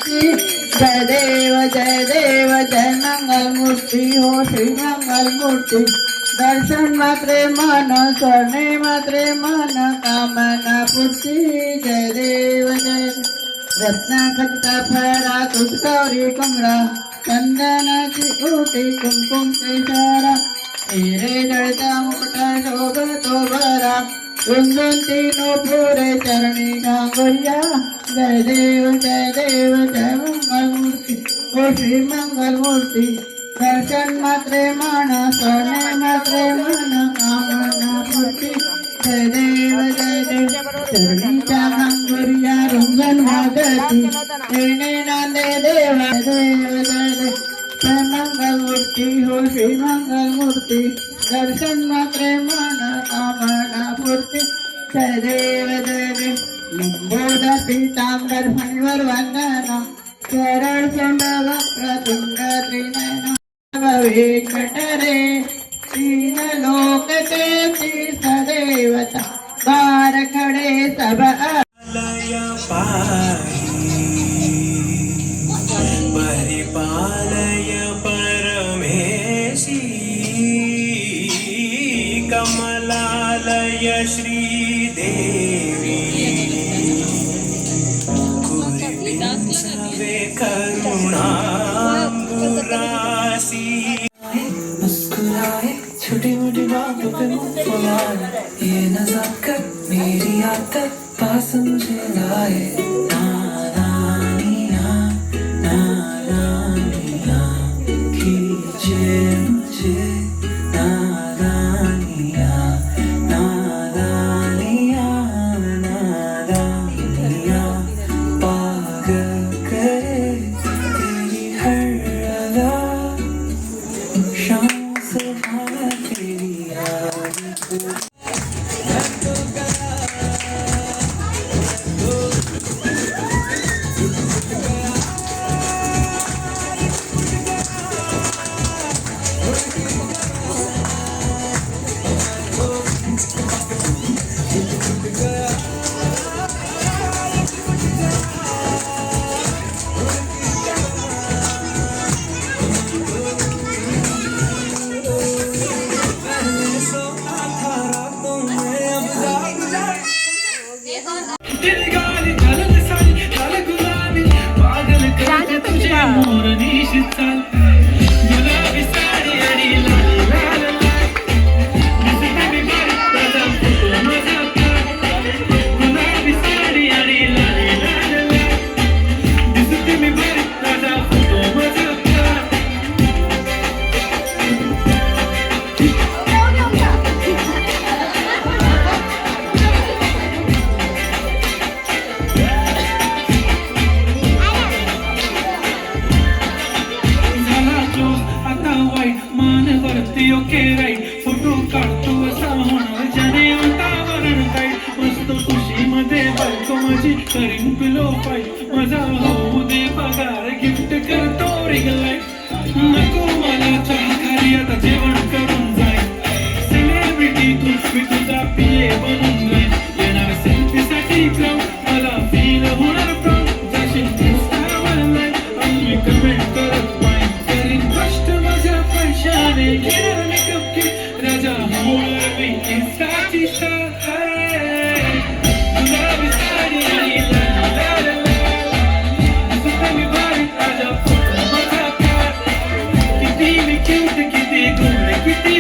जय देव जय देव जय मंगल मूर्ति हो श्री मंगल मूर्ति। दर्शन मात्रे मन स्वर्णे मात्रे मन कामना पूर्ति। जय देव जय रत्नाखचित फरा तुषगौरी कुमरा चंदनाची ओटी कुमकुम केशरा हिरे जळता मुकुट शोभतो बरा रुंदुंती नूपुरे चरणी गांगुर्या। जय देव जय मंगल मूर्ति ओ श्री मंगल मूर्ति। दर्शन मात्रे मन स्वर्णे मात्रे मन कामना पूर्ति। जय देव चरणीच्या गांगुर्या रुंगण वाजती येणे नांदे देवा। देव जय मंगल मूर्ति हो श्री मंगल मूर्ति। दर्शन मात्रे मन कामना पूर्ति। जय देव लंबोद पीतांबर फणीवर वंदना सरळ सोंड वक्रतुंड त्रिनयन भविष्यटरे तीन लोक तेती सदैवता बार खडे सब परिपालय परमेशी कमलालय श्रीदेवी कुरिपिंसवे करुणांबुरासी। मुस्कुराए छोटी मोटी बातों पे मुंह फुलाए ये नजाकत मेरी आदत पास मुझे लाए। फोटो काढतो असा होणार ज्याने वातावरण काय मस्त खुशी मध्ये बायको माझी करीन पिलो पाय माझा होऊ दे पगार गिफ्ट करतो रिंग लाईट नको मला चहा खाली आता जेवण करून जाय सेलिब्रिटी मी तुझा पिये बनून जाईन येणार सेल्फीसाठी क्राऊड मला फील होणार प्राऊड जाशील इंस्टावर लाईक आणि कमेंट करत वाईन करीन कष्ट माझ्या पैशाने घेणार मेकअप किट राजा होणार इंस्टाची स्टार गुलाबी साडी आणि ला ला ला ला सुद्धा मी भारी राजा माझा प्यार किती मी क्यूट किती गुण किती